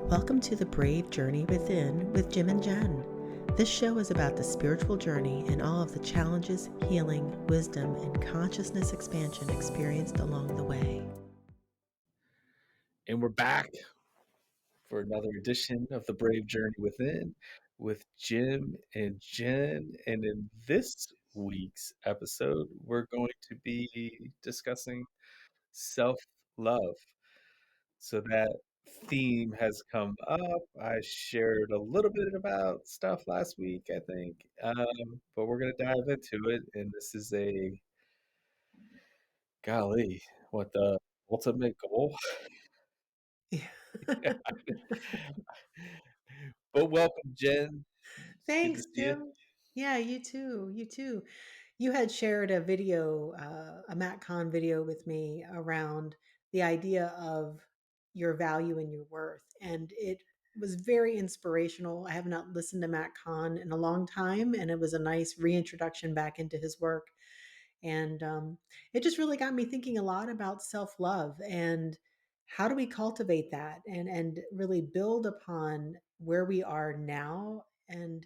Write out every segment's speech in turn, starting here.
Welcome to The Brave Journey Within with Jim and Jenn. This show is about the spiritual journey and all of the challenges, healing, wisdom, and consciousness expansion experienced along the way. And we're back for another edition of The Brave Journey Within with Jim and Jenn. And in this week's episode, we're going to be discussing self love. So that theme has come up. I shared a little bit about stuff last week, I think, but we're going to dive into it. And this is golly, what the ultimate goal? But welcome, Jen. It's good to Thanks, see you. Jim. Yeah, you too. You too. You had shared a video, a Matt Kahn video with me around the idea of your value and your worth. And it was very inspirational. I have not listened to Matt Kahn in a long time, and it was a nice reintroduction back into his work. And it just really got me thinking a lot about self love and how do we cultivate that and really build upon where we are now and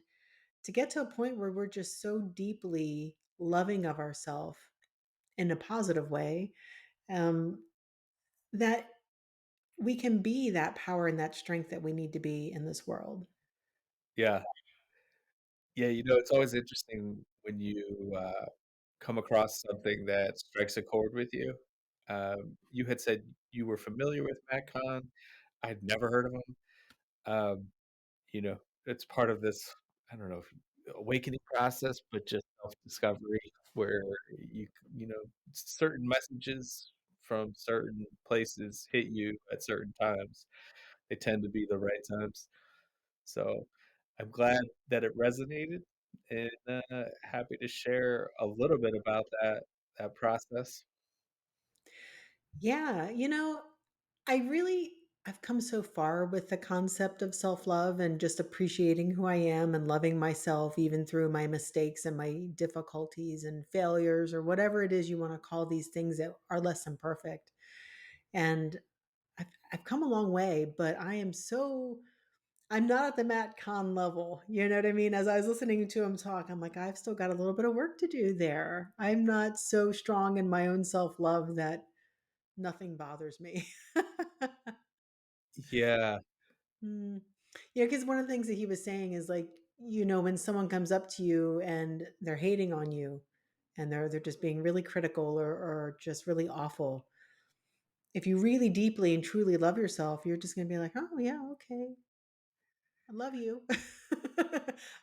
to get to a point where we're just so deeply loving of ourselves in a positive way, um, that we can be that power and that strength that we need to be in this world. Yeah. Yeah, it's always interesting when you, come across something that strikes a chord with you. You had said you were familiar with Matt Kahn. I'd never heard of him. Um, you know, it's part of this, I don't know, awakening process, but just self-discovery where certain messages from certain places hit you at certain times. They tend to be the right times. So I'm glad that it resonated and happy to share a little bit about that process. Yeah, I've come so far with the concept of self-love and just appreciating who I am and loving myself even through my mistakes and my difficulties and failures or whatever it is you want to call these things that are less than perfect. And I've come a long way, but I'm not at the Matt Kahn level. You know what I mean? As I was listening to him talk, I'm like, I've still got a little bit of work to do there. I'm not so strong in my own self-love that nothing bothers me. Yeah, Mm. Yeah, because one of the things that he was saying is like, when someone comes up to you and they're hating on you and they're just being really critical or just really awful. If you really deeply and truly love yourself, you're just gonna be like, oh yeah, okay. I love you.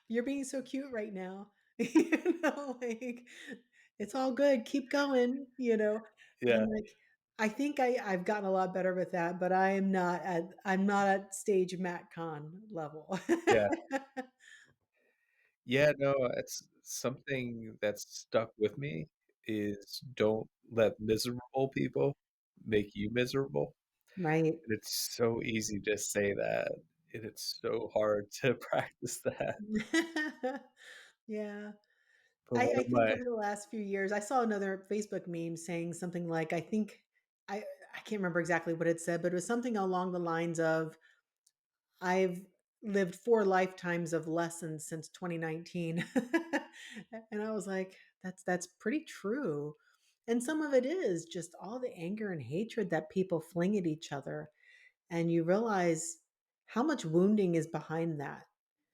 You're being so cute right now. Like it's all good. Keep going. And yeah, I'm like, I think I've gotten a lot better with that, but I'm not at stage Matt Kahn level. yeah. Yeah, no, it's something that's stuck with me is don't let miserable people make you miserable. Right. And it's so easy to say that, and it's so hard to practice that. Yeah. But I one I of think my over the last few years, I saw another Facebook meme saying something like, I I can't remember exactly what it said, but it was something along the lines of, "I've lived 4 lifetimes of lessons since 2019." And I was like, "That's pretty true." And some of it is just all the anger and hatred that people fling at each other, and you realize how much wounding is behind that.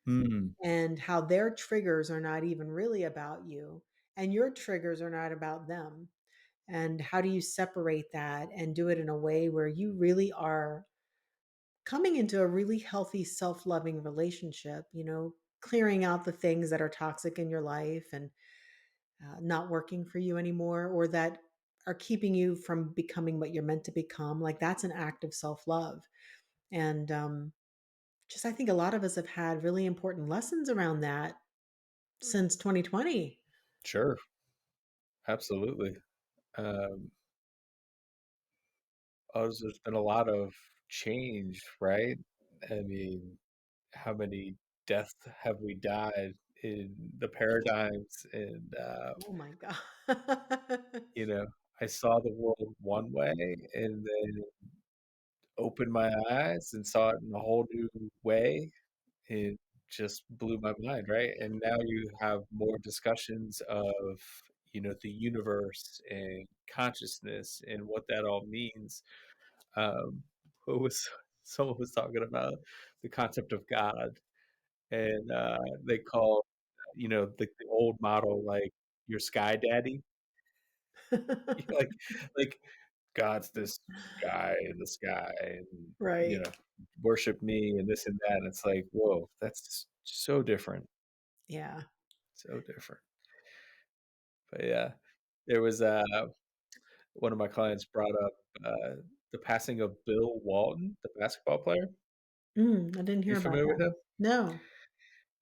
Mm, And how their triggers are not even really about you and your triggers are not about them. And how do you separate that and do it in a way where you really are coming into a really healthy self-loving relationship, clearing out the things that are toxic in your life and not working for you anymore or that are keeping you from becoming what you're meant to become. Like that's an act of self-love. And just I think a lot of us have had really important lessons around that since 2020. sure, absolutely. Um, there's been a lot of change, right? I mean, how many deaths have we died in the paradigms? And, Oh my god. you know, I saw the world one way, and then opened my eyes and saw it in a whole new way. It just blew my mind, right? And now you have more discussions of, the universe and consciousness and what that all means. Um, what was someone was talking about the concept of God, and they call, the old model like your sky daddy. like like God's this guy in the sky, and you Right. know, worship me and this and that. And it's like, whoa, that's so different, Yeah. so different. But yeah, there was one of my clients brought up the passing of Bill Walton, the basketball player. I didn't You hear about familiar with that. him? No.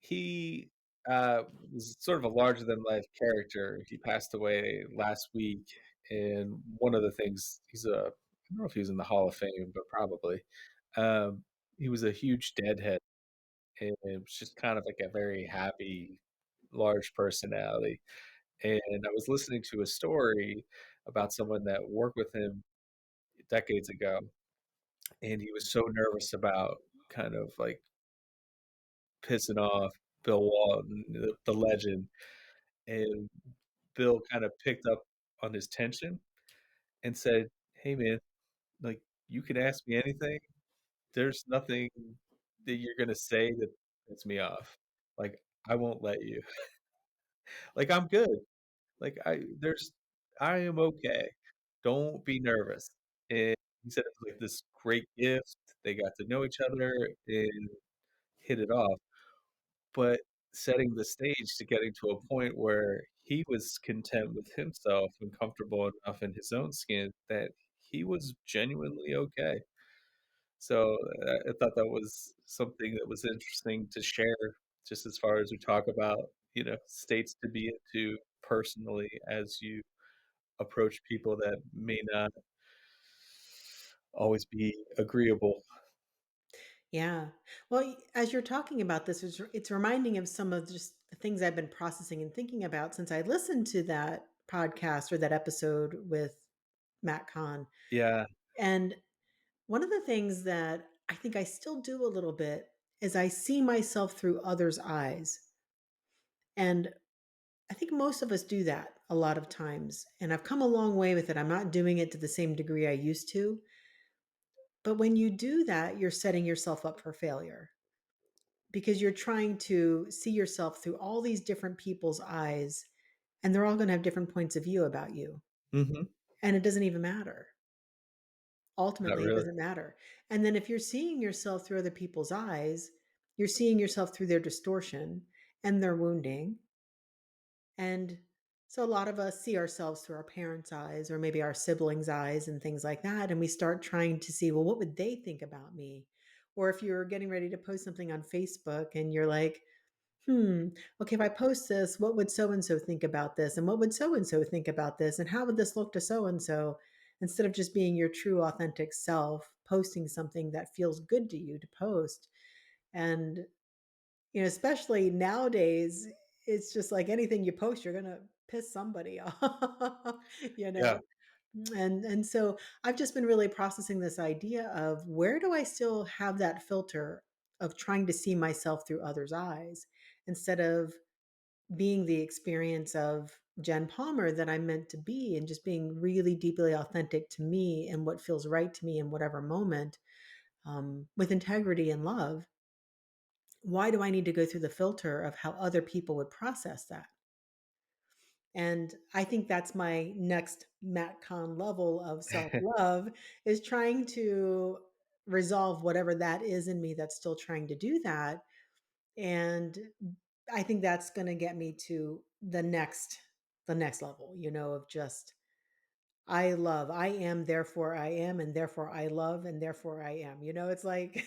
He was sort of a larger than life character. He passed away last week, and one of the things I don't know if he was in the Hall of Fame, but probably. Um, he was a huge deadhead, and it was just kind of like a very happy, large personality. And I was listening to a story about someone that worked with him decades ago, and he was so nervous about kind of like pissing off Bill Walton, the legend, and Bill kind of picked up on his tension and said, "Hey, man, like, you can ask me anything. There's nothing that you're gonna say that puts me off. Like, I won't let you. Like, I'm good. Like, I am okay. Don't be nervous." And he said it was like this great gift. They got to know each other and hit it off. But setting the stage to getting to a point where he was content with himself and comfortable enough in his own skin that he was genuinely okay. So, I thought that was something that was interesting to share just as far as we talk about, states to be into personally as you approach people that may not always be agreeable. Yeah. Well, as you're talking about this, it's reminding of some of just the things I've been processing and thinking about since I listened to that podcast or that episode with Matt Kahn. Yeah. And one of the things that I think I still do a little bit is I see myself through others' eyes. And I think most of us do that a lot of times. And I've come a long way with it. I'm not doing it to the same degree I used to. But when you do that, you're setting yourself up for failure because you're trying to see yourself through all these different people's eyes, and they're all going to have different points of view about you. Mhm. And it doesn't even matter. Not Ultimately, it really. doesn't matter. And then if you're seeing yourself through other people's eyes, you're seeing yourself through their distortion and their wounding. And so a lot of us see ourselves through our parents' eyes or maybe our siblings' eyes and things like that. And we start trying to see, well, what would they think about me? Or if you're getting ready to post something on Facebook and you're like, okay, if I post this, what would so and so think about this? And what would so and so think about this? And how would this look to so and so? Instead of just being your true, authentic self, posting something that feels good to you to post. And especially nowadays, it's just like anything you post, you're gonna piss somebody off, you Yeah. know? And so I've just been really processing this idea of where do I still have that filter of trying to see myself through others' eyes instead of being the experience of Jen Palmer that I'm meant to be and just being really deeply authentic to me and what feels right to me in whatever moment, with integrity and love. Why do I need to go through the filter of how other people would process that? And I think that's my next Matt Kahn level of self-love is trying to resolve whatever that is in me that's still trying to do that. And I think that's going to get me to the next level, of just I love, I am, therefore I am, and therefore I love, and therefore I am. It's like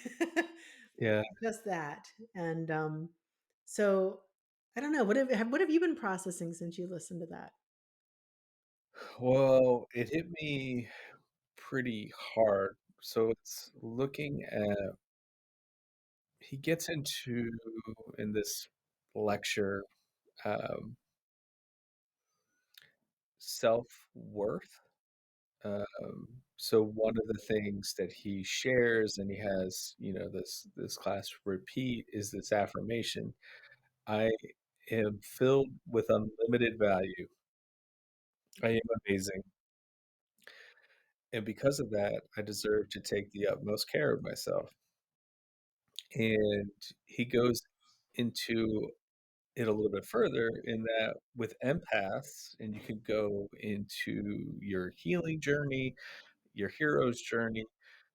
Yeah. just that. And so I don't know. What have you been processing since you listened to that? Well, it hit me pretty hard. So it's looking at he gets into in this lecture, um, self-worth, So one of the things that he shares, and he has, this class repeat, is this affirmation: I am filled with unlimited value. I am amazing. And because of that, I deserve to take the utmost care of myself. And he goes into it a little bit further in that with empaths, and you can go into your healing journey, your hero's journey,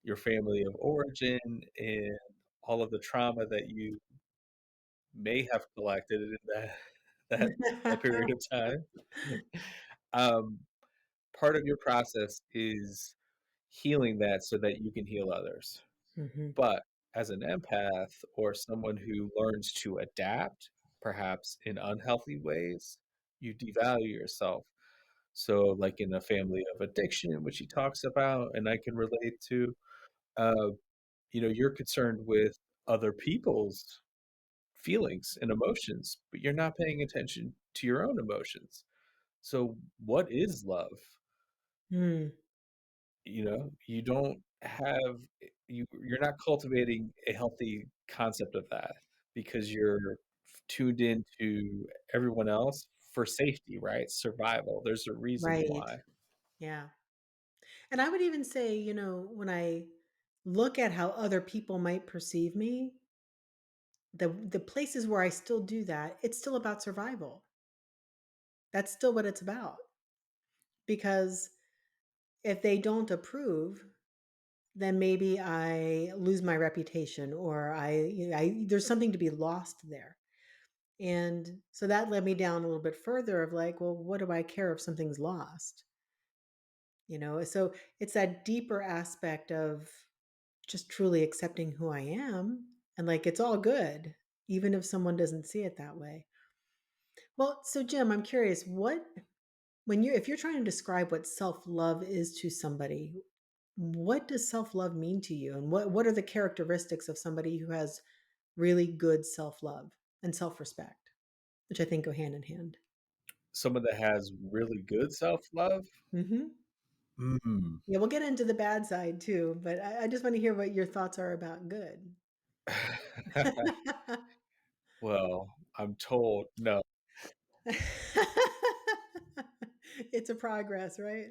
your family of origin, and all of the trauma that you may have collected in that that period of time. Um, Part of your process is healing that so that you can heal others. Mhm. But as an empath or someone who learns to adapt, perhaps in unhealthy ways, you devalue yourself. So, like in a family of addiction, which he talks about, and I can relate to, uh, you're concerned with other people's feelings and emotions, but you're not paying attention to your own emotions. So, what is love? Mm, You don't have you're not cultivating a healthy concept of that because you're tuned into everyone else for safety, right? Survival. There's a reason right. why. Yeah. And I would even say, when I look at how other people might perceive me, the places where I still do that, it's still about survival. That's still what it's about. Because if they don't approve, then maybe I lose my reputation or there's something to be lost there. And so that led me down a little bit further of like, well, what do I care if something's lost? So it's that deeper aspect of just truly accepting who I am and like it's all good, even if someone doesn't see it that way. Well, so Jim, I'm curious, if you're trying to describe what self-love is to somebody, what does self-love mean to you? And what are the characteristics of somebody who has really good self-love and self-respect, which I think go hand in hand? Someone that has really good self-love? Mhm. Mm. Yeah, we'll get into the bad side too, but I just want to hear what your thoughts are about good. Well, I'm told no. It's a progress, right?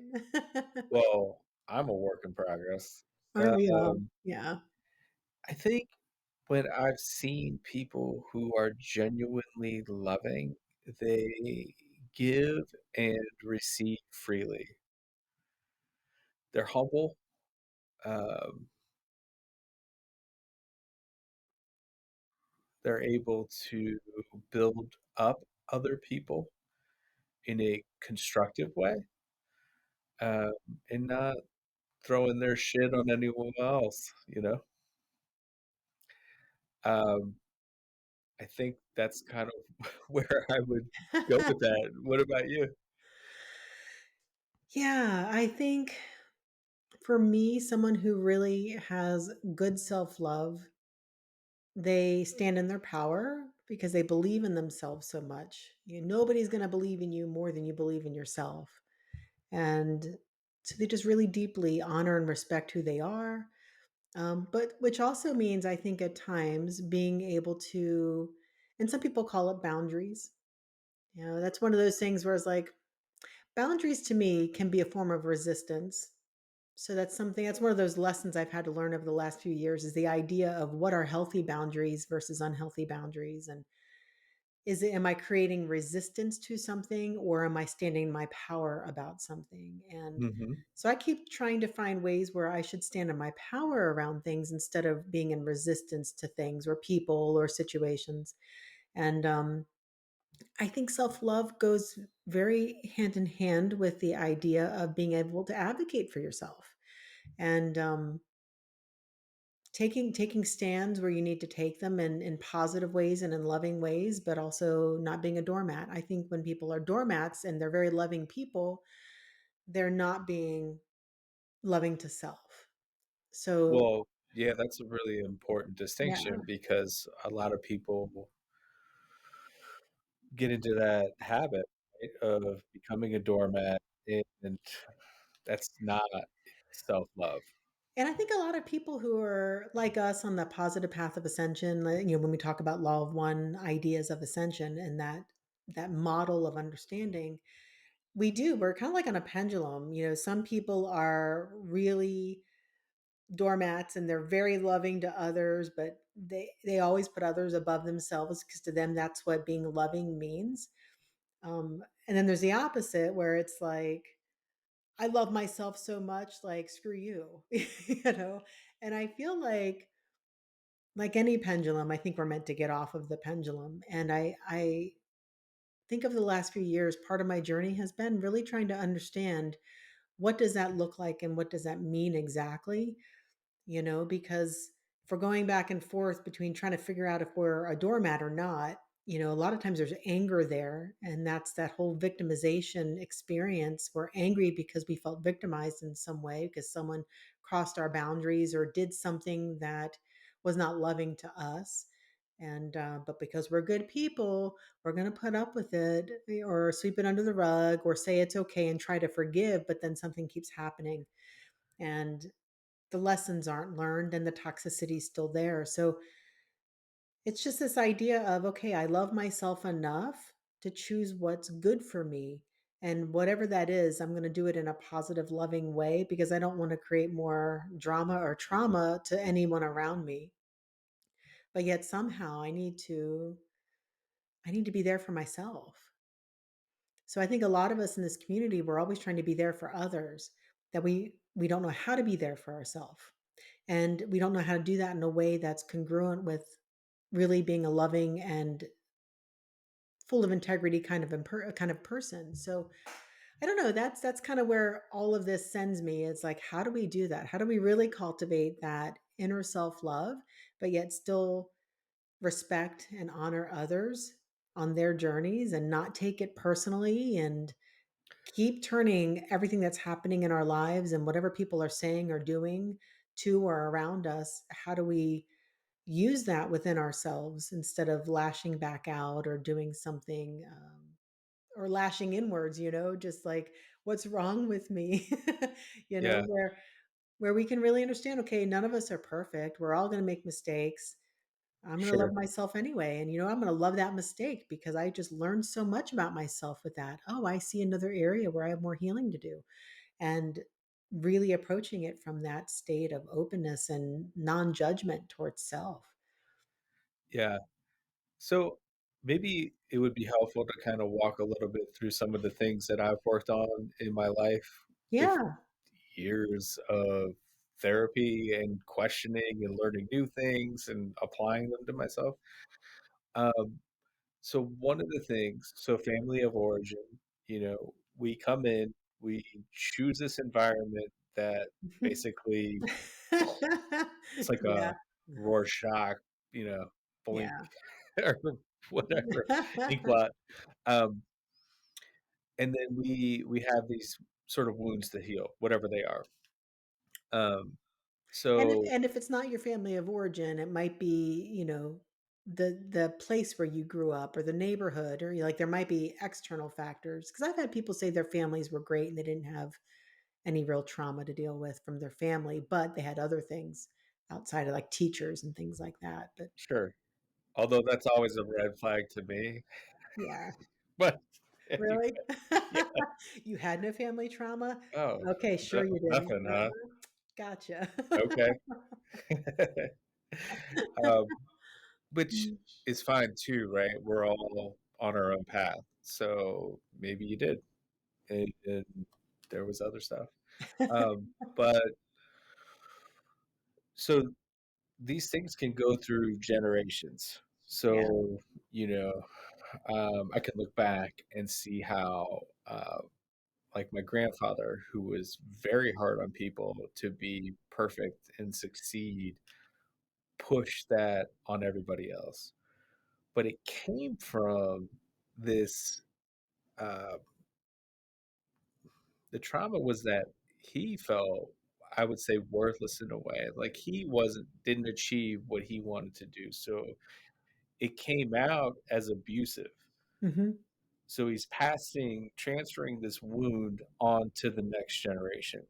Well, I'm a work in progress. Aren't we all? Um, Yeah. I think when I've seen people who are genuinely loving, they give and receive freely. They're humble. Um, they're able to build up other people in a constructive way, um, and not throwing their shit on anyone else, you know? Um, I think that's kind of where I would go with that. What about you? Yeah, I think for me, someone who really has good self-love, they stand in their power because they believe in themselves so much. Nobody's going to believe in you more than you believe in yourself. And so they just really deeply honor and respect who they are. But which also means, I think, at times being able to, and some people call it boundaries. That's one of those things where it's like boundaries to me can be a form of resistance. So that's one of those lessons I've had to learn over the last few years is the idea of what are healthy boundaries versus unhealthy boundaries. And am I creating resistance to something or am I standing my power about something? And Mhm. so I keep trying to find ways where I should stand in my power around things instead of being in resistance to things or people or situations. And I think self love goes very hand in hand with the idea of being able to advocate for yourself and taking stands where you need to take them in positive ways and in loving ways, but also not being a doormat. I think when people are doormats and they're very loving people, they're not being loving to self. So, Well, yeah, that's a really important yeah. distinction because a lot of people get into that habit, right, of becoming a doormat, and that's not self-love. And I think a lot of people who are like us on the positive path of ascension, like, when we talk about law of one ideas of ascension and that model of understanding, we're kind of like on a pendulum. Some people are really doormats and they're very loving to others, but they always put others above themselves because to them that's what being loving means. And then there's the opposite where it's like, I love myself so much, like, screw you, you know? And I feel like any pendulum, I think we're meant to get off of the pendulum. And I think of the last few years, part of my journey has been really trying to understand what does that look like and what does that mean exactly? Because if we're going back and forth between trying to figure out if we're a doormat or not, a lot of times there's anger there. And that's that whole victimization experience. We're angry because we felt victimized in some way because someone crossed our boundaries or did something that was not loving to us. But because we're good people, we're going to put up with it or sweep it under the rug or say it's okay and try to forgive. But then something keeps happening. And the lessons aren't learned and the toxicity is still there. So it's just this idea of, okay, I love myself enough to choose what's good for me. And whatever that is, I'm going to do it in a positive, loving way because I don't want to create more drama or trauma to anyone around me. But yet somehow I need to be there for myself. So I think a lot of us in this community, we're always trying to be there for others, that we don't know how to be there for ourselves. And we don't know how to do that in a way that's congruent with really being a loving and full of integrity kind of person. So I don't know. That's kind of where all of this sends me. It's like, how do we do that? How do we really cultivate that inner self love, but yet still respect and honor others on their journeys and not take it personally and keep turning everything that's happening in our lives and whatever people are saying or doing to or around us? How do we use that within ourselves instead of lashing back out or doing something or lashing inwards, just like what's wrong with me, Yeah, where we can really understand, okay, none of us are perfect. We're all going to make mistakes. I'm going to love sure. myself anyway. And, I'm going to love that mistake because I just learned so much about myself with that. Oh, I see another area where I have more healing to do. And really approaching it from that state of openness and non judgment towards self. Yeah. So maybe it would be helpful to kind of walk a little bit through some of the things that I've worked on in my life with Yeah. years of therapy and questioning and learning new things and applying them to myself. Um, so one of the things, so family of origin, we come in, we choose this environment that basically it's like a Yeah, Rorschach, blink yeah. or whatever ink blot. Um, and then we have these sort of wounds to heal, whatever they are. Um, And if so and if it's not your family of origin, it might be, the place where you grew up or the neighborhood or, like, there might be external factors. Because 'cause I've had people say their families were great and they didn't have any real trauma to deal with from their family, but they had other things outside of, like, teachers and things like that, but sure, although that's always a red flag to me, yeah. but anyway, Really? yeah. You had no family trauma? Oh, Okay, sure you didn't. nothing, huh? Gotcha. Okay. Um, which Mm. is fine too, right? We're all on our own path. So maybe you did, and there was other stuff. But so these things can go through generations. Yeah. So, you know, I can look back and see how, like my grandfather, who was very hard on people to be perfect and succeed, pushed that on everybody else. But it came from this, uh, the trauma was that he felt, I would say, worthless in a way. Like didn't achieve what he wanted to do. So it came out as abusive. Mhm. So he's transferring this wound on to the next generation.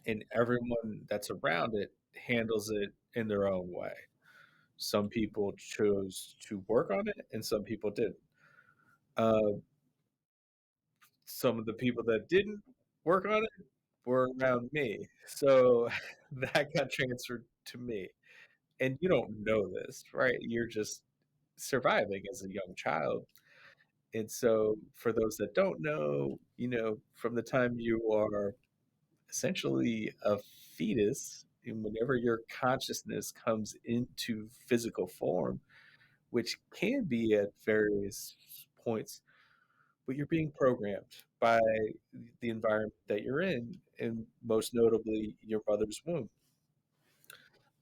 and everyone that's around it handles it in their own way. Some people chose to work on it, and some people didn't. Uh, some of the people that didn't work on it were around me, so that got transferred to me. And you don't know this, right? You're just surviving as a young child. And so, for those that don't know, from the time you are essentially a fetus, and whenever your consciousness comes into physical form, which can be at various points, but you're being programmed by the environment that you're in, and most notably your mother's womb.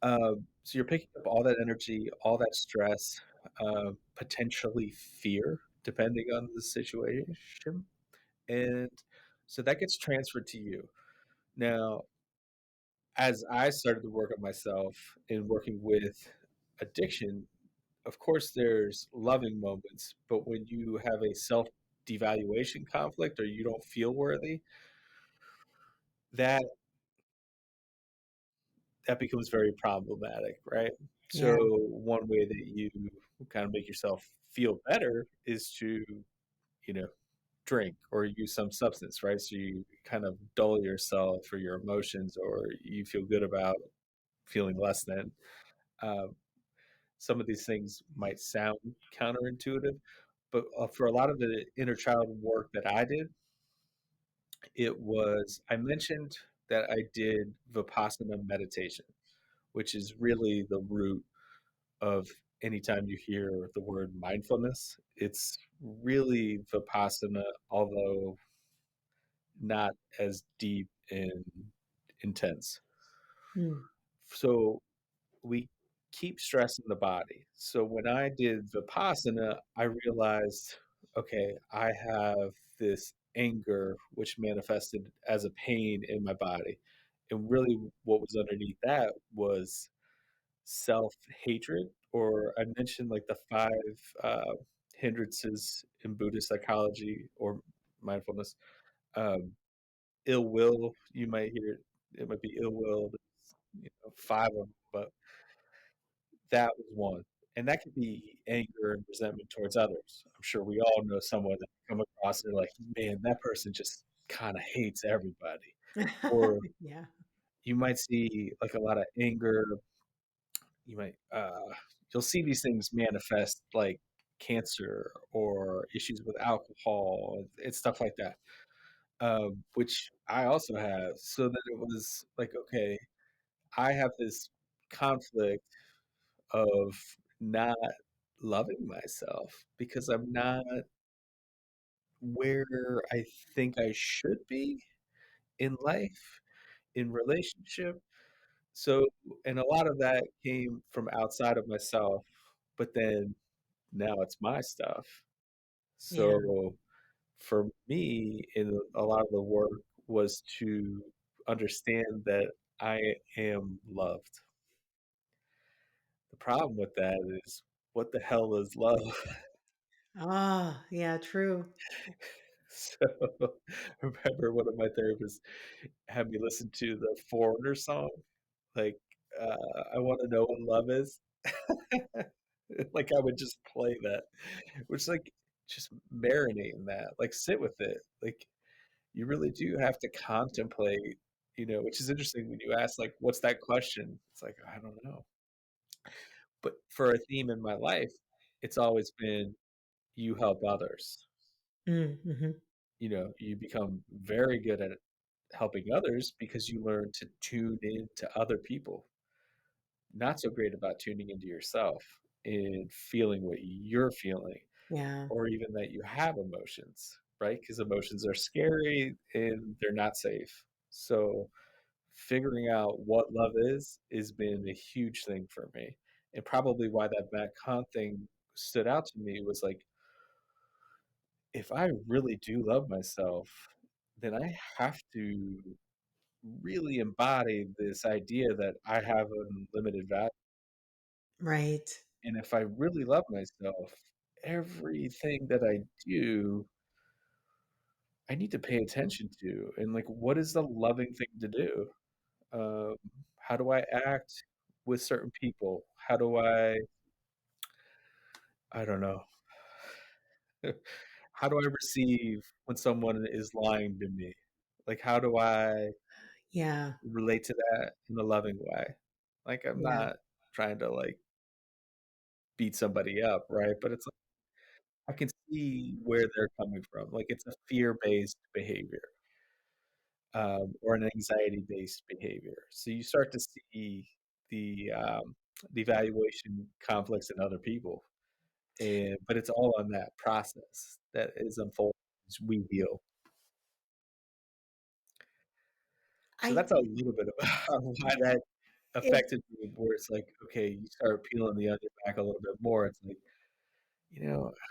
So you're picking up all that energy, all that stress, potentially fear, depending on the situation, and so that gets transferred to you. Now, as I started to work on myself and working with addiction, of course, there's loving moments, but when you have a self devaluation conflict or you don't feel worthy, that that becomes very problematic, right? So Yeah. one way that you kind of make yourself feel better is to, you know, drink or use some substance, right? So you kind of dull yourself or your emotions, or you feel good about feeling less than. Um, some of these things might sound counterintuitive, but for a lot of the inner child work that I did, I mentioned that I did Vipassana meditation, which is really the root of anytime you hear the word mindfulness. It's really Vipassana, although not as deep and intense. Mm. So we keep stressing the body. So when I did Vipassana, I realized, okay, I have this anger which manifested as a pain in my body. And really, what was underneath that was self hatred, or I mentioned like the five hindrances in Buddhist psychology or mindfulness. Um, ill will, you might hear it, it might be ill will, five of them, but that was one. And that could be anger and resentment towards others. I'm sure we all know someone that come across and they're like, man, that person just kind of hates everybody. Or Yeah. you might see like a lot of anger. You might you'll see these things manifest like cancer or issues with alcohol and stuff like that. Which I also have. So then it was like, okay, I have this conflict of not loving myself because I'm not where I think I should be in life, in relationship. So, and a lot of that came from outside of myself, but then now it's my stuff. Yeah. So for me, in a lot of the work was to understand that I am loved. The problem with that is, what the hell is love? Ah, yeah, true. So I remember one of my therapists had me listen to the Foreigner song, like, I wanna know what love is. Like, I would just play that, which, like, just marinate in that, like, sit with it, like, you really do have to contemplate, which is interesting when you ask, like, "What's that question?" It's like, "I don't know." But for a theme in my life, it's always been, you help others. Mhm. You become very good at helping others because you learn to tune in to other people. Not so great about tuning into yourself and feeling what you're feeling, Yeah. or even that you have emotions, right? Because emotions are scary and they're not safe. So figuring out what love is has been a huge thing for me. And probably why that Matt Kahn thing stood out to me was like, if I really do love myself, then I have to really embody this idea that I have unlimited value. Right. And if I really love myself, everything that I do, I need to pay attention to. And like, what is the loving thing to do? Um, how do I act with certain people? How do I don't know. How do I receive when someone is lying to me? Like, how do I Yeah, relate to that in a loving way? Like, I'm yeah. not trying to, like, beat somebody up, right? But it's like, I can see where they're coming from. Like, it's a fear-based behavior, or an anxiety-based behavior. So you start to see the evaluation conflicts in other people, and but it's all on that process that is unfolding as we heal. So I that's a little bit about why that it affected me, where it's like, okay, you start peeling the onion back a little bit more. It's like,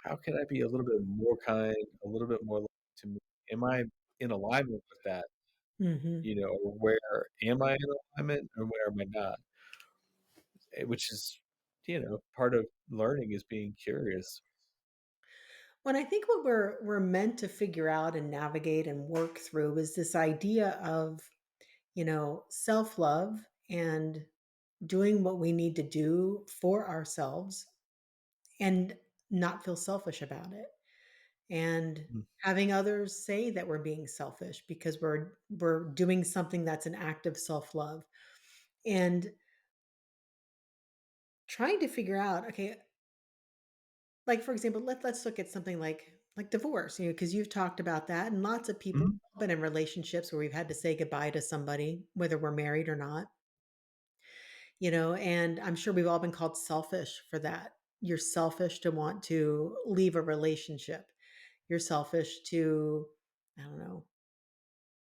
how can I be a little bit more kind, a little bit more loving to me? Am I in alignment with that? Mhm. Or where am I in alignment or where am I not? Which is, part of learning is being curious. When I think what we're meant to figure out and navigate and work through is this idea of, self-love and doing what we need to do for ourselves and not feel selfish about it. And Mm. having others say that we're being selfish because we're doing something that's an act of self-love. And trying to figure out, okay, like for example, let's look at something like divorce, because you've talked about that, and lots of people Mhm. have been in relationships where we've had to say goodbye to somebody, whether we're married or not, and I'm sure we've all been called selfish for that. You're selfish to want to leave a relationship. You're selfish to, I don't know,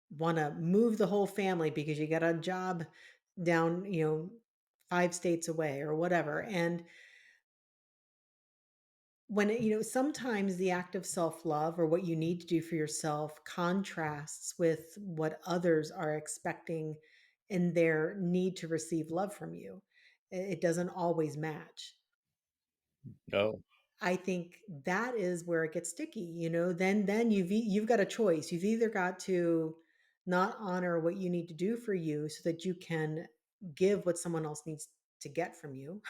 want to move the whole family because you got a job down, 5 states away or whatever. And sometimes the act of self-love or what you need to do for yourself contrasts with what others are expecting in their need to receive love from you. It doesn't always match. No. I think that is where it gets sticky, then you've got a choice. You've either got to not honor what you need to do for you so that you can give what someone else needs to get from you,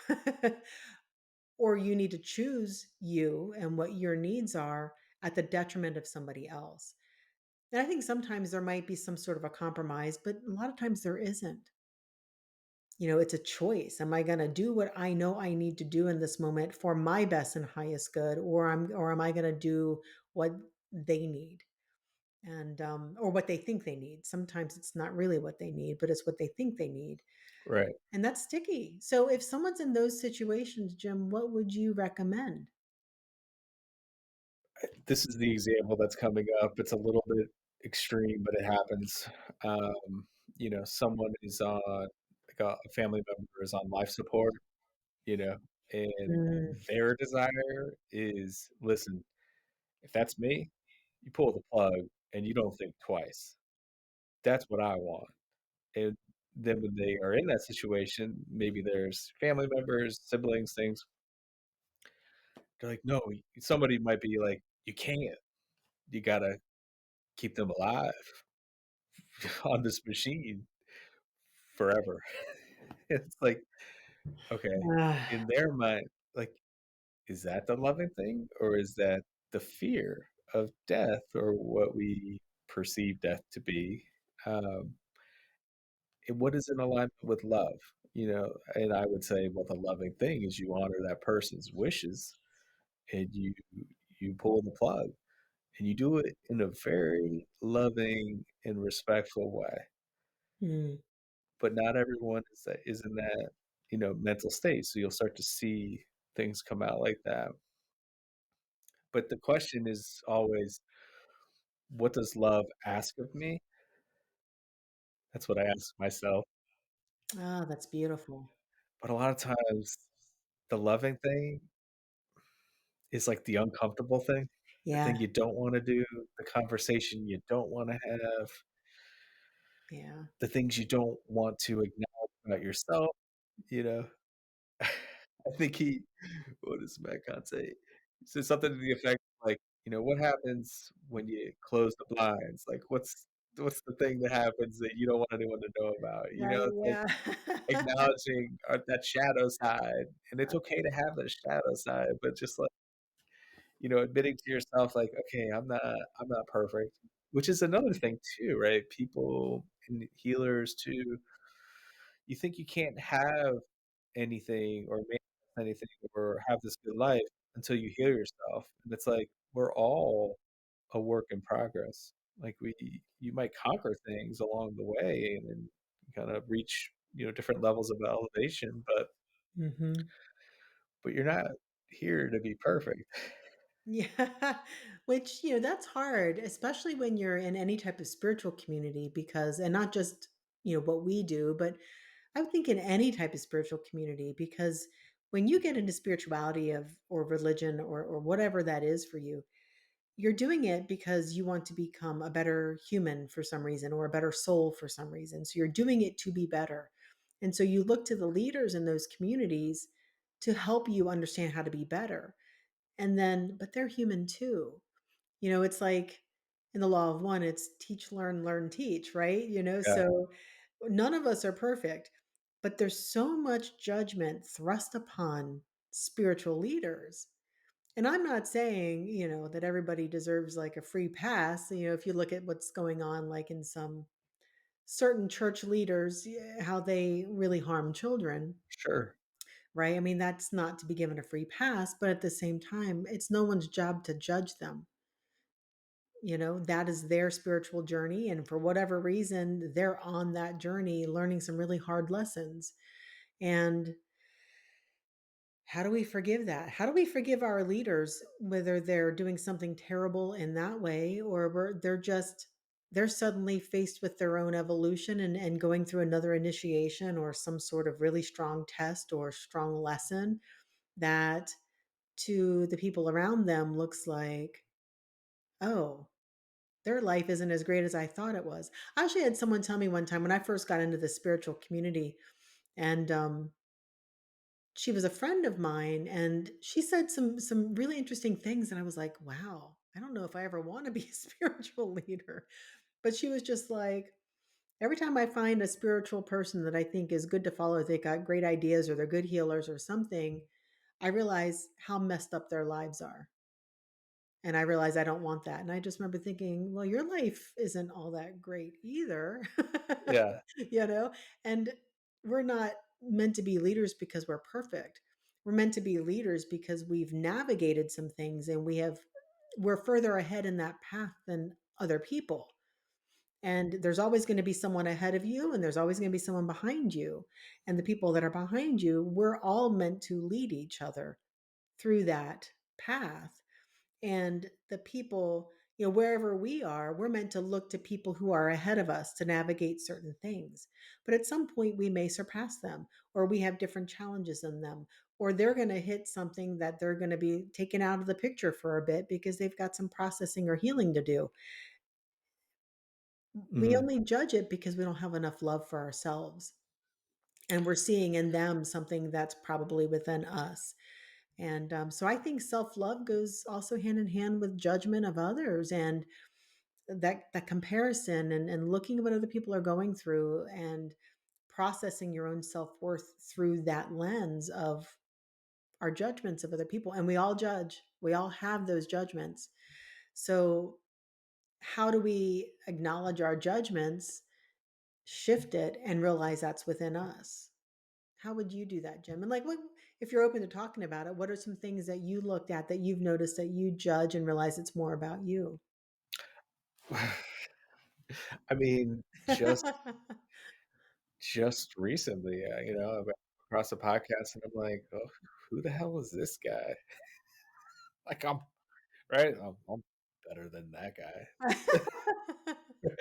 or you need to choose you and what your needs are at the detriment of somebody else. And I think sometimes there might be some sort of a compromise, but a lot of times there isn't. It's a choice. Am I going to do what I know I need to do in this moment for my best and highest good, or am I going to do what they need and or what they think they need? Sometimes it's not really what they need, but it's what they think they need, Right. and that's sticky. So if someone's in those situations, Jim, what would you recommend? This is the example that's coming up. It's a little bit extreme, but it happens. Someone is on, like, a family member is on life support, you know, and Mm, their desire is, "Listen, if that's me, you pull the plug and you don't think twice. That's what I want." And then when they are in that situation, maybe there's family members, siblings, things, they're like, "No," somebody might be like, "You can't. You gotta keep them alive on this machine forever." It's like, okay, ah, in their mind, like, is that the loving thing, or is that the fear of death or what we perceive death to be? Um, and what is in alignment with love? And I would say, well, the loving thing is you honor that person's wishes and you pull the plug and you do it in a very loving and respectful way. mm, But not everyone is in that, mental state, so you'll start to see things come out like that. But the question is always, what does love ask of me? That's what I ask myself. that's beautiful. But a lot of times, the loving thing is like the uncomfortable thing, the Yeah, thing you don't wanna do, the conversation you don't wanna have, yeah. the things you don't want to acknowledge about yourself, you know? I think what does Metcon say? He said something to the effect like, "What happens when you close the blinds? Like, what's what's the thing that happens that you don't want anyone to know about? You know, Right, it's like yeah. acknowledging, that shadow side, and it's okay to have that shadow side, but just, like, admitting to yourself, like, "Okay, I'm not perfect," which is another thing too, right? People and healers too, you think you can't have anything or manifest anything or have this good life until you heal yourself, and it's like, we're all a work in progress. Like, you might conquer things along the way and then kind of reach, different levels of elevation, Mhm. but you're not here to be perfect. Yeah, which, that's hard, especially when you're in any type of spiritual community because and not just, what we do, but I would think in any type of spiritual community because when you get into spirituality of or religion or whatever that is for you, you're doing it because you want to become a better human for some reason or a better soul for some reason. So you're doing it to be better. And so you look to the leaders in those communities to help you understand how to be better. And then, but they're human too. It's like in the law of one, it's teach, learn, teach, right? Yeah, So none of us are perfect, but there's so much judgment thrust upon spiritual leaders. And I'm not saying, that everybody deserves like a free pass. If you look at what's going on, like in some certain church leaders, yeah, how they really harm children, sure. right? I mean, that's not to be given a free pass, but at the same time, it's no one's job to judge them. That is their spiritual journey. And for whatever reason, they're on that journey learning some really hard lessons. And how do we forgive that? How do we forgive our leaders, whether they're doing something terrible in that way or they're suddenly faced with their own evolution and going through another initiation or some sort of really strong test or strong lesson that to the people around them looks like, oh, their life isn't as great as I thought it was. I actually had someone tell me one time when I first got into the spiritual community, and she was a friend of mine, and she said some really interesting things, and I was like, "Wow, I don't know if I ever want to be a spiritual leader." But she was just like, "Every time I find a spiritual person that I think is good to follow, they got great ideas or they're good healers or something, I realize how messed up their lives are." And I realized I don't want that, and I just remember thinking, "Well, your life isn't all that great either." Yeah. You know? And we're not meant to be leaders because we're perfect. We're meant to be leaders because we've navigated some things and we're further ahead in that path than other people. And there's always gonna be someone ahead of you, and there's always gonna be someone behind you. And the people that are behind you, we're all meant to lead each other through that path. And the people, wherever we are, we're meant to look to people who are ahead of us to navigate certain things. But at some point, we may surpass them, or we have different challenges than them, or they're going to hit something that they're going to be taken out of the picture for a bit because they've got some processing or healing to do. We Mhm. only judge it because we don't have enough love for ourselves. And we're seeing in them something that's probably within us. And so I think self love goes also hand in hand with judgment of others and that comparison and looking at what other people are going through and processing your own self-worth through that lens of our judgments of other people. And we all judge. We all have those judgments. So how do we acknowledge our judgments, shift it, and realize that's within us? How would you do that, Jim? And like what if you're open to talking about it, what are some things that you looked at that you've noticed that you judge and realize it's more about you? I mean, just recently, I've been across a podcast and I'm like, "Oh, who the hell is this guy?" Like, I'm right? I'm better than that guy,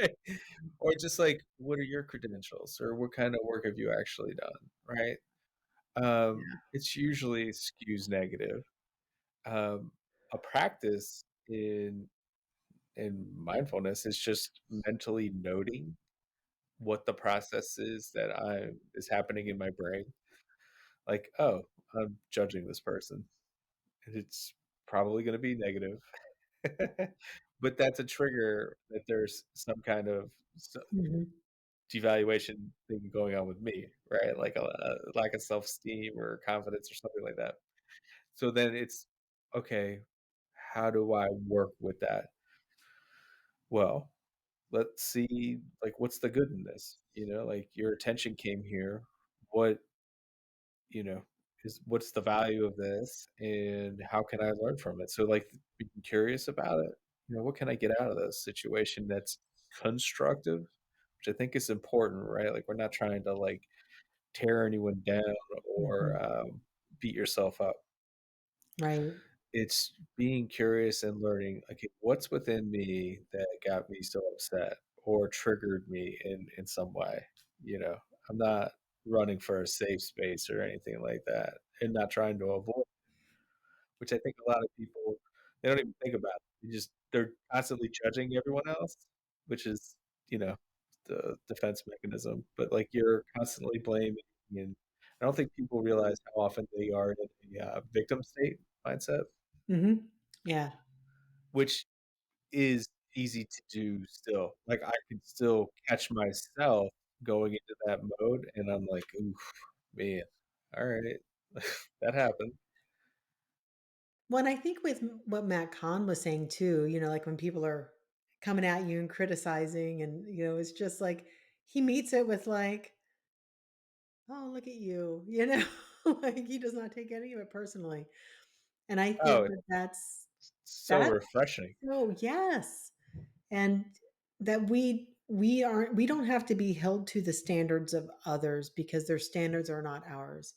right? Or just like, "What are your credentials?" Or, "What kind of work have you actually done?" Right? It's usually skews negative. Um, a practice in mindfulness is just mentally noting what the process is that is happening in my brain. Like, "Oh, I'm judging this person, and it's probably gonna be negative." but that's a trigger that there's some kind of Mhm. devaluation thing going on with me, right? Like a lack of self-esteem or confidence or something like that. So then it's, okay, how do I work with that? Well, let's see, like, what's the good in this? Like, your attention came here. What, you know, what's the value of this, and how can I learn from it? So, like, being curious about it. What can I get out of this situation that's constructive, which I think is important, right? Like, we're not trying to like tear anyone down or Mhm. beat yourself up. Right. It's being curious and learning, okay, what's within me that got me so upset or triggered me in some way. You know, I'm not running for a safe space or anything like that, and not trying to avoid, which I think a lot of people, they don't even think about it. They're constantly judging everyone else, which is, you know, the defense mechanism. But like, you're constantly blaming, and I don't think people realize how often they are in a victim state mindset, Mhm. Yeah. which is easy to do still. Like, I can still catch myself going into that mode, and I'm like, "Oof, man, alright." That happened. Well, and I think with what Matt Kahn was saying too, like when people are coming at you and criticizing, and it's just like he meets it with like, "Oh, look at you," like he does not take any of it personally, and I Oh, think that it's so that's refreshing. so yes. And that we don't have to be held to the standards of others because their standards are not ours.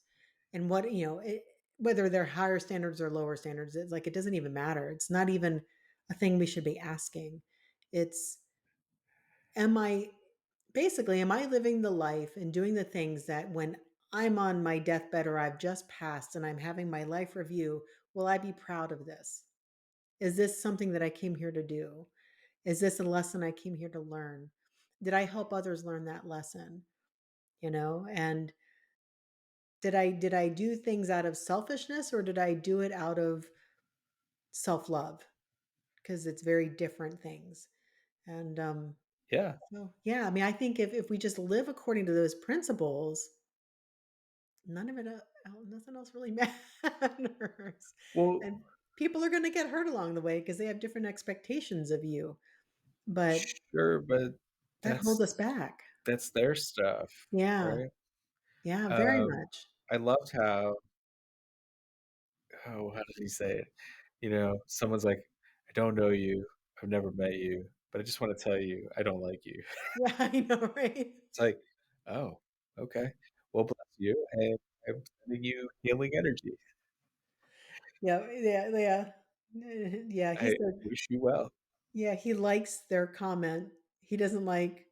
And whether they're higher standards or lower standards, it's like it doesn't even matter. It's not even a thing we should be asking. It's, am I am I living the life and doing the things that when I'm on my deathbed or I've just passed and I'm having my life review, will I be proud of this? Is this something that I came here to do? Is this a lesson I came here to learn? Did I help others learn that lesson? And did I do things out of selfishness, or did I do it out of self-love? Because it's very different things. And Yeah. so yeah, I mean, I think if we just live according to those principles, none of it nothing else really matters. Well, And people are going to get hurt along the way because they have different expectations of you. But sure, but that holds us that's back. that's their stuff, Yeah. right? Yeah, very Um, much. I loved how, how did he say it? Someone's like, "I don't know you, I've never met you, but I just wanna tell you I don't like you." Yeah, I know, right? It's like, "Oh, okay. Well, bless you, and I'm sending you healing energy. Yeah, yeah, yeah. Yeah, he I said wish you well." yeah, he likes their comment. He doesn't, like,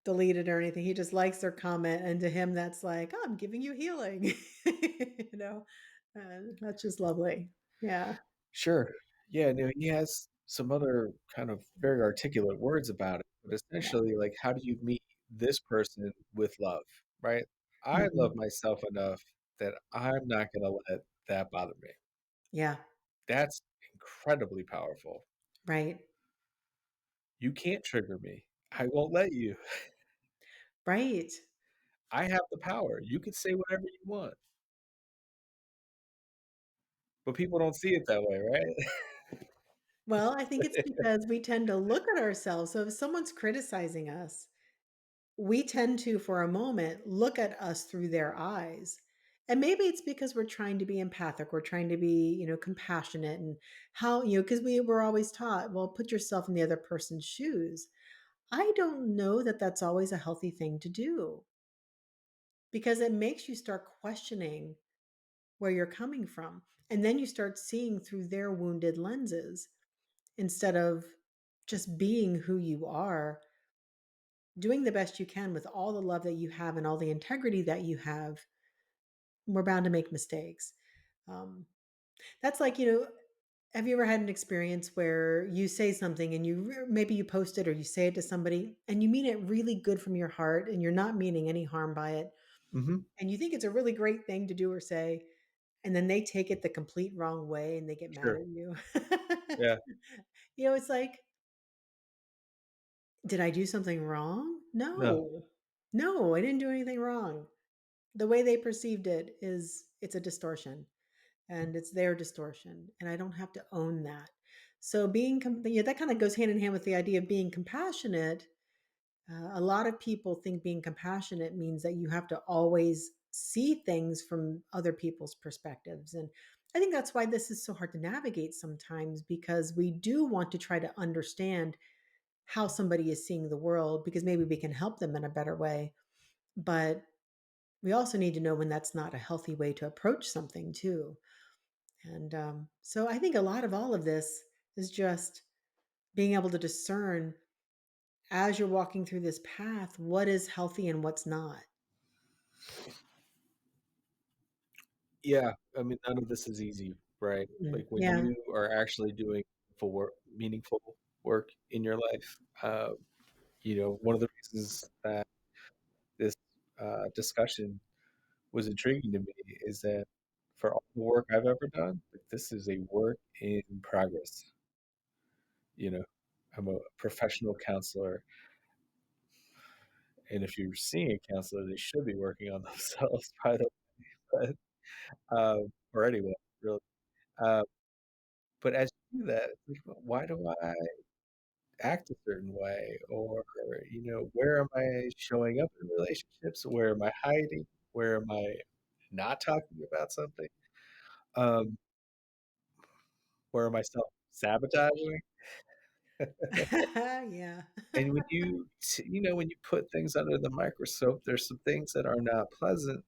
delete it or anything. He just likes their comment, and to him, that's like, "Oh, I'm giving you healing." You know? That's just lovely. Yeah. Sure. Yeah, no, he has some other kind of very articulate words about it, but Yeah. essentially, like, how do you meet this person with love, right? I love Mhm. myself enough that I'm not gonna let that bother me. Yeah. That's incredibly powerful. Right. You can't trigger me. I won't let you. Right. I have the power. You can say whatever you want, but people don't see it that way, right? Well, I think it's because we tend to look at ourselves. So if someone's criticizing us, we tend to, for a moment, look at us through their eyes. And maybe it's because we're trying to be empathic, we're trying to be, compassionate, and because we were always taught, well, put yourself in the other person's shoes. I don't know that that's always a healthy thing to do because it makes you start questioning where you're coming from. And then you start seeing through their wounded lenses instead of just being who you are, doing the best you can with all the love that you have and all the integrity that you have. We're bound to make mistakes. Um, that's like, have you ever had an experience where you say something and maybe you post it or you say it to somebody and you mean it really good from your heart and you're not meaning any harm by it, Mhm. and you think it's a really great thing to do or say, and then they take it the complete wrong way and they get mad Sure. at you? Yeah. It's like, Did I do something wrong? No. No. No, I didn't do anything wrong. The way they perceived it is it's a distortion, and it's their distortion, and I don't have to own that. So yeah, that kind of goes hand in hand with the idea of being compassionate. A lot of people think being compassionate means that you have to always see things from other people's perspectives. And I think that's why this is so hard to navigate sometimes, because we do want to try to understand how somebody is seeing the world because maybe we can help them in a better way. But we also need to know when that's not a healthy way to approach something, too. And so I think a lot of all of this is just being able to discern as you're walking through this path what is healthy and what's not. Yeah, I mean, none of this is easy, right? Like, when Yeah. you are actually doing meaningful work in your life, one of the reasons that this, discussion was intriguing to me is that for all the work I've ever done, like, this is a work in progress, you know? I'm a professional counselor, and if you're seeing a counselor, they should be working on themselves, by the way, or anyone, really. Um, but as you do that, it's like, why do I act a certain way? Or, where am I showing up in relationships? Where am I hiding? Where am I not talking about something? Um, where am I self-sabotaging? Yeah. And when you put things under the microscope, there's some things that are not pleasant,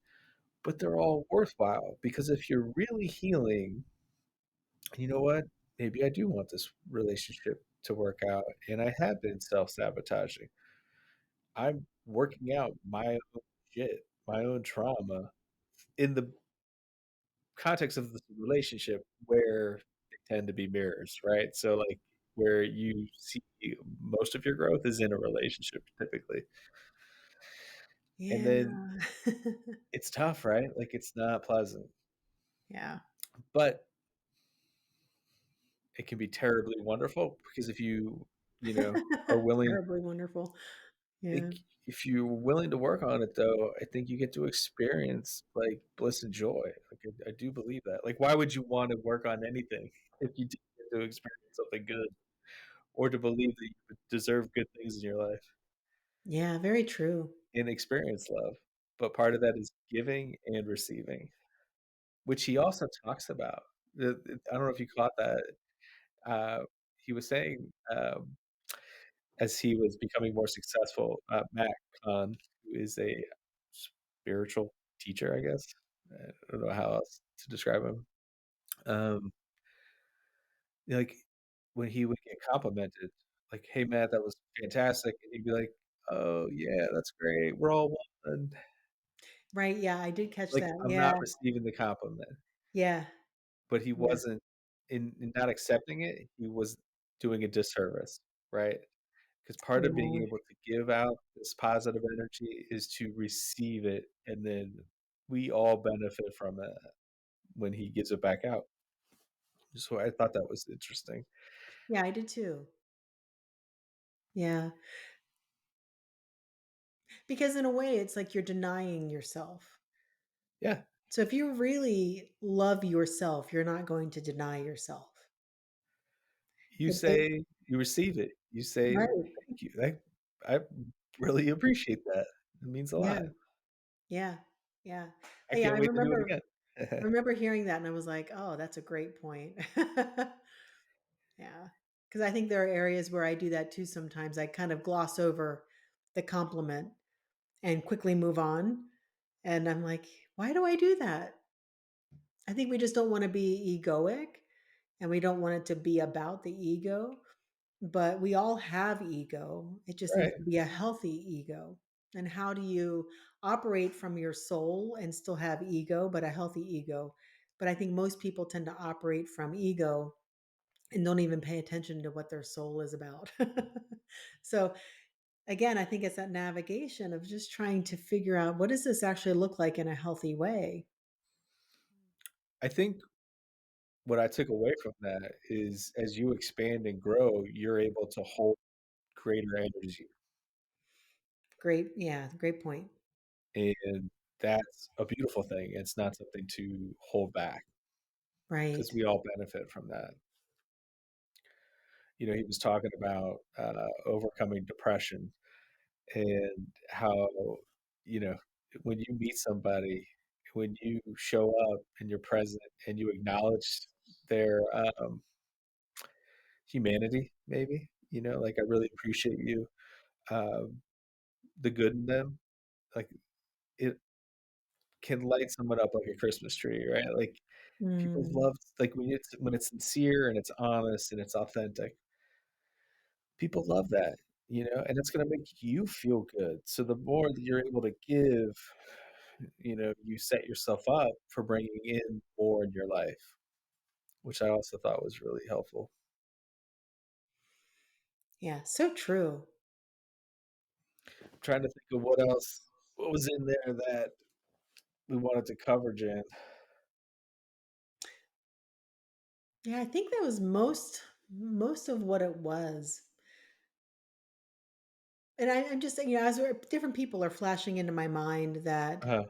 but they're all worthwhile because if you're really healing, you know what? Maybe I do want this relationship to work out, and I have been self-sabotaging. I'm working out my own shit, my own trauma in the context of this relationship where they tend to be mirrors, right? So, like, where you see most of your growth is in a relationship typically. And Yeah. then it's tough, right? Like, it's not pleasant, Yeah. but it can be terribly wonderful because if you know, are willing Terribly wonderful. think Yeah. if you're willing to work on it though, I think you get to experience, like, bliss and joy. Like, I do believe that. Like, why would you wanna work on anything if you didn't get to experience something good or to believe that you deserve good things in your life Yeah, very true. and experience love? But part of that is giving and receiving, which he also talks about. I don't know if you caught that. He was saying, as he was becoming more successful, Matt Kahn, who is a spiritual teacher, I guess. I don't know how else to describe him. Um, like when he would get complimented, like, "Hey, Matt, that was fantastic," and he'd be like, "Oh yeah, that's great. We're all one." Right, yeah, I did catch Like, that. I'm Yeah. not receiving the compliment, Yeah. but he Yeah. wasn't in not accepting it. He was doing a disservice, right? Because part of being Yeah. able to give out this positive energy is to receive it, and then we all benefit from it when he gives it back out. So I thought that was interesting. Yeah, I did too. Yeah. Because in a way, it's like you're denying yourself. Yeah, So if you really love yourself, you're not going to deny yourself. you If they say you receive it. You say, Right. "Thank you. I really appreciate that. It means a Yeah. lot. Yeah. Yeah. I Yeah, can't wait to do it again." I remember hearing that and I was like, "Oh, that's a great point." Yeah. Because I think there are areas where I do that too sometimes. I kind of gloss over the compliment and quickly move on, and I'm like, "Why do I do that?" I think we just don't wanna be egoic, and we don't want it to be about the ego, but we all have ego. It just needs Right. to be a healthy ego. And how do you operate from your soul and still have ego, but a healthy ego? But I think most people tend to operate from ego and don't even pay attention to what their soul is about. So again, I think it's that navigation of just trying to figure out what does this actually look like in a healthy way? I think what I took away from that is as you expand and grow, you're able to hold greater energy, Great. Yeah. Great point. and that's a beautiful thing. It's not something to hold back because Right. we all benefit from that. He was talking about overcoming depression and how, you know, when you meet somebody, when you show up and you're present and you acknowledge their humanity, maybe, like I really appreciate you, um, the good in them, like it can light someone up like a Christmas tree, right? Like people Mm. love like when it's sincere and it's honest and it's authentic. People love that, and it's gonna make you feel good. So the more that you're able to give, you set yourself up for bringing in more in your life, which I also thought was really helpful. Yeah. So true. I'm trying to think of what was in there that we wanted to cover, Jan. Yeah. I think that was most of what it was. And I'm just saying, as different people are flashing into my mind that Uh-huh.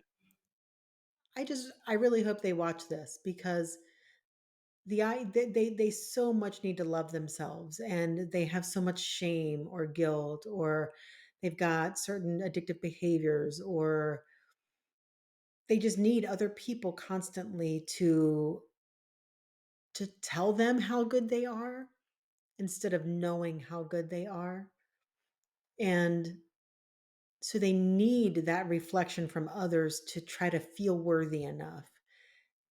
I really hope they watch this because they so much need to love themselves and they have so much shame or guilt or they've got certain addictive behaviors or they just need other people constantly to tell them how good they are instead of knowing how good they are. And so they need that reflection from others to try to feel worthy enough.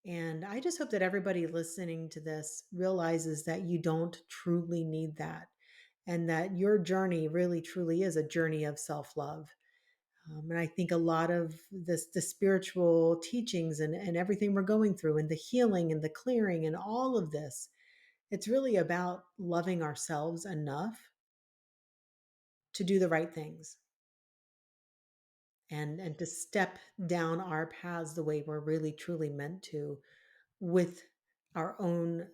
And I just hope that everybody listening to this realizes that you don't truly need that and that your journey really truly is a journey of self-love. And I think a lot of the spiritual teachings and everything we're going through and the healing and the clearing and all of this, it's really about loving ourselves enough to do the right things and to step down our paths the way we're really truly meant to with our own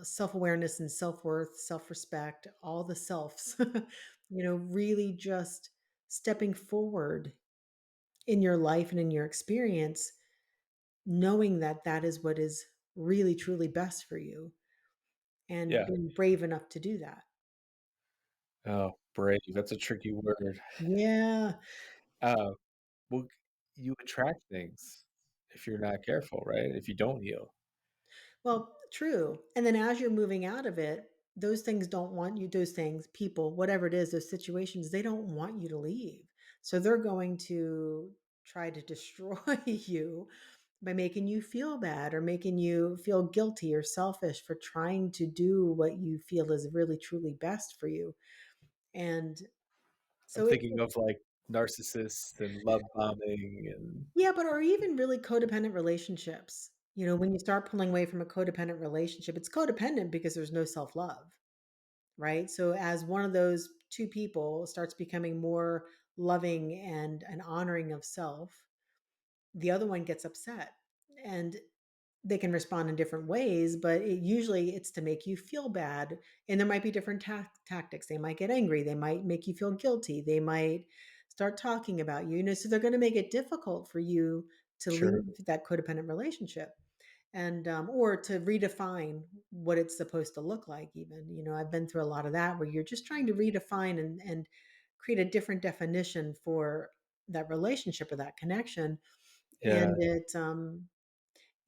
self-awareness and self-worth, self-respect, all the selves. Really just stepping forward in your life and in your experience, knowing that that is what is really truly best for you and Yeah. being brave enough to do that. Oh, brave. That's a tricky word. Yeah. Uh, well, you attract things if you're not careful, right? If you don't heal. Well, true. And then as you're moving out of it, those things don't want you, those things, people, whatever it is, those situations, they don't want you to leave. So they're going to try to destroy you by making you feel bad or making you feel guilty or selfish for trying to do what you feel is really truly best for you. And I'm so thinking of like narcissists and love bombing and yeah, but or even really codependent relationships. When you start pulling away from a codependent relationship, it's codependent because there's no self-love, right? So as one of those two people starts becoming more loving and honoring of self, the other one gets upset. And they can respond in different ways, but usually it's to make you feel bad. And there might be different tactics. They might get angry. They might make you feel guilty. They might start talking about you. So they're going to make it difficult for you to sure. leave that codependent relationship and or to redefine what it's supposed to look like. Even I've been through a lot of that where you're just trying to redefine and create a different definition for that relationship or that connection, Yeah. and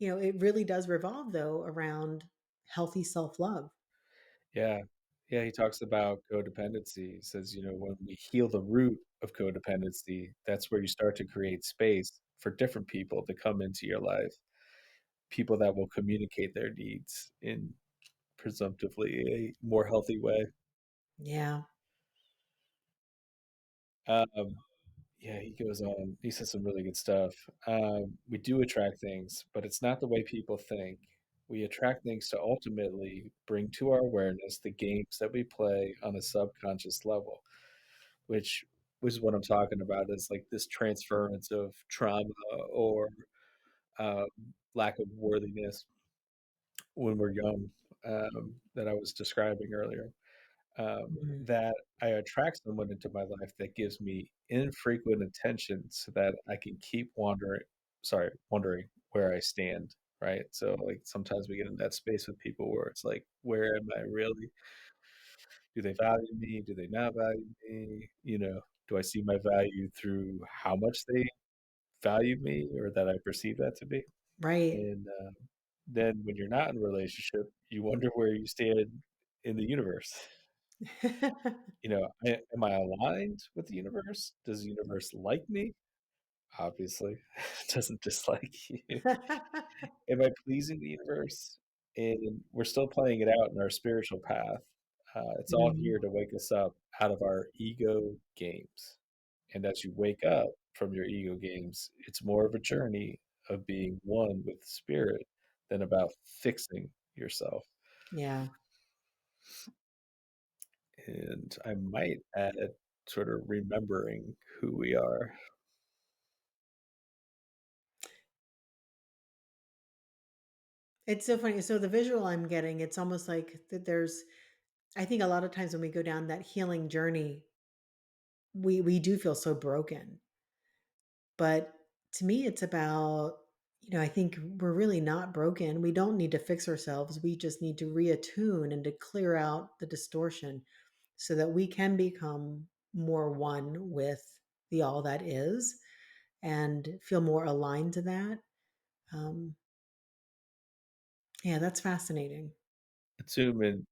it really does revolve though around healthy self-love. Yeah. Yeah, he talks about codependency. He says, when we heal the root of codependency, that's where you start to create space for different people to come into your life. People that will communicate their needs in presumptively a more healthy way. Yeah. Um, yeah, he goes on. He says some really good stuff. We do attract things, but it's not the way people think. We attract things to ultimately bring to our awareness the games that we play on a subconscious level, which is what I'm talking about is like this transference of trauma or um, lack of worthiness when we're young that I was describing earlier. Mhm. that I attract someone into my life that gives me infrequent attention so that I can keep wondering where I stand, right? So, like, sometimes we get in that space with people where it's like, where am I really? Do they value me? Do they not value me? Do I see my value through how much they value me or that I perceive that to be? Right. And then when you're not in a relationship, you wonder where you stand in the universe. Am I aligned with the universe? Does the universe like me? Obviously, it doesn't dislike you. Am I pleasing the universe? And we're still playing it out in our spiritual path. It's all Mhm. here to wake us up out of our ego games. And as you wake up from your ego games, it's more of a journey of being one with spirit than about fixing yourself. Yeah. And I might add sort of remembering who we are. It's so funny. So the visual I'm getting, it's almost like that there's I think a lot of times when we go down that healing journey, we do feel so broken. But to me, it's about, I think we're really not broken. We don't need to fix ourselves. We just need to reattune and to clear out the distortion so that we can become more one with the all that is and feel more aligned to that. Um, yeah, that's fascinating. Attunement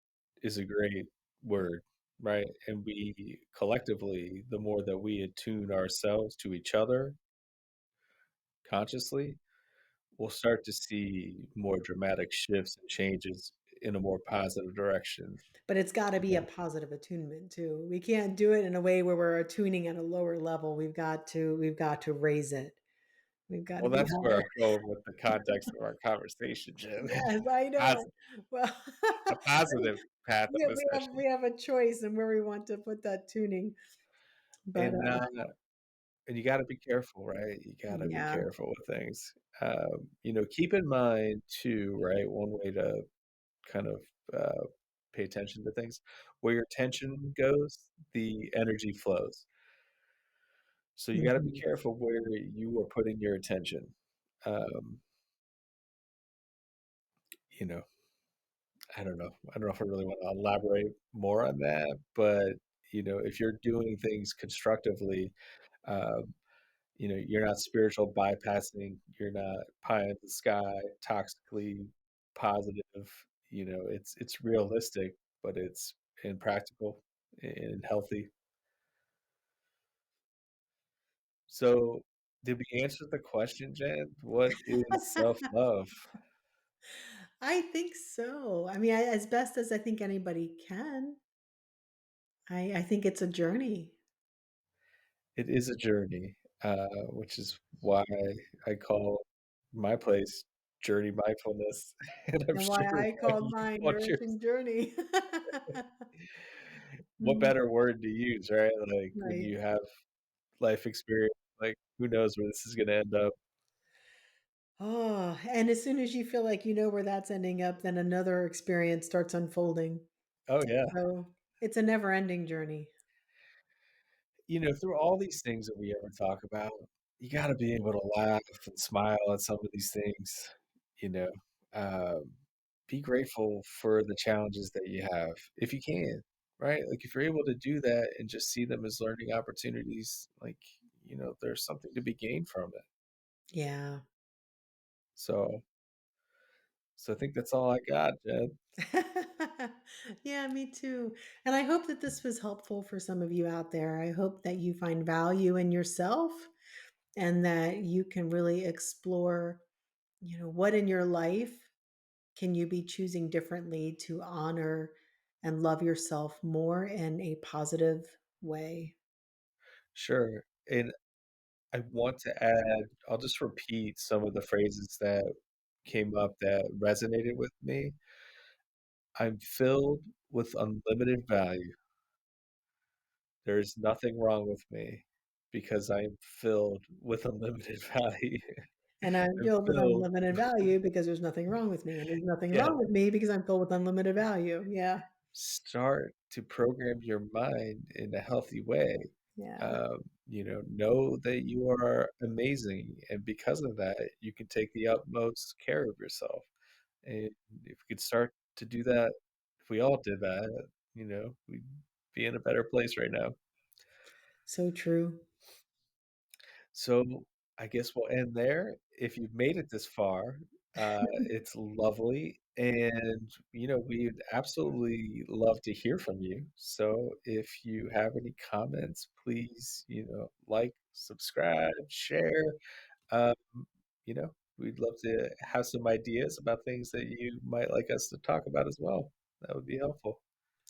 is a great word, right? And we collectively, the more that we attune ourselves to each other consciously, we'll start to see more dramatic shifts and changes in a more positive direction. But it's got to be a Yeah. positive attunement too. We can't do it in a way where we're attuning at a lower level. We've got to raise it. We've got to Well, be that's where higher. I'm going with the context of our conversation, Jim. Yes, I know. Posi- Well, a positive path we of we have ascension. we have a choice in where we want to put that tuning, but, And and you got to be careful, right? You got to be yeah. careful with things. Keep in mind too, right? One way to kind of pay attention to things. Where your attention goes, the energy flows. So you got to be Mhm. careful where you are putting your attention. Um, you know, I don't know. I don't know if I really want to elaborate more on that, but if you're doing things constructively, um, you're not spiritual bypassing, you're not pie in the sky, toxically positive. It's realistic, but it's impractical and healthy. So, did we answer the question, Jen? What is self-love? I think so. I mean, as best as I think anybody can. I think it's a journey. It is a journey, which is why I call my place Journey Mindfulness, and I'm And why sure I why called you mine want yours. Nourishing Journey. What Mhm. better word to use, right? Like, when Right. you have life experience, like, who knows where this is gonna end up. Oh, and as soon as you feel like you know where that's ending up, then another experience starts unfolding. Oh, yeah. So, it's a never-ending journey. Through all these things that we ever talk about, you gotta be able to laugh and smile at some of these things, you know? Um, be grateful for the challenges that you have, if you can, right? Like, if you're able to do that and just see them as learning opportunities, like, there's something to be gained from it. Yeah. So so I think that's all I got, Jed. Yeah, me too. And I hope that this was helpful for some of you out there. I hope that you find value in yourself and that you can really explore, what in your life can you be choosing differently to honor and love yourself more in a positive way. Sure, and I want to add I'll just repeat some of the phrases that came up that resonated with me. I'm filled with unlimited value. There is nothing wrong with me because I am filled with unlimited value. And I'm I'm filled with filled unlimited value because there's nothing wrong with me. And there's nothing Yeah, wrong with me because I'm filled with unlimited value. Yeah. start to program your mind in a healthy way. Yeah. Know that you are amazing, and because of that, you can take the utmost care of yourself. And if we could start to do that, if we all did that, we'd be in a better place right now. So true. So I guess we'll end there. If you've made it this far, it's lovely. And, we'd absolutely love to hear from you. So if you have any comments, please, like, subscribe, share. Um, we'd love to have some ideas about things that you might like us to talk about as well. That would be helpful.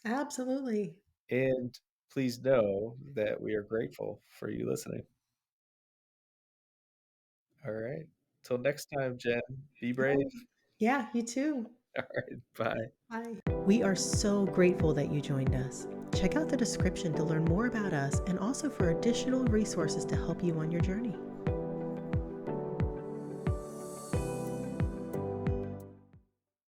Absolutely. And please know that we are grateful for you listening. All right. Till next time, Jen, be brave. Oh, yeah, you too. All right. Bye. Bye. We are so grateful that you joined us. Check out the description to learn more about us and also for additional resources to help you on your journey.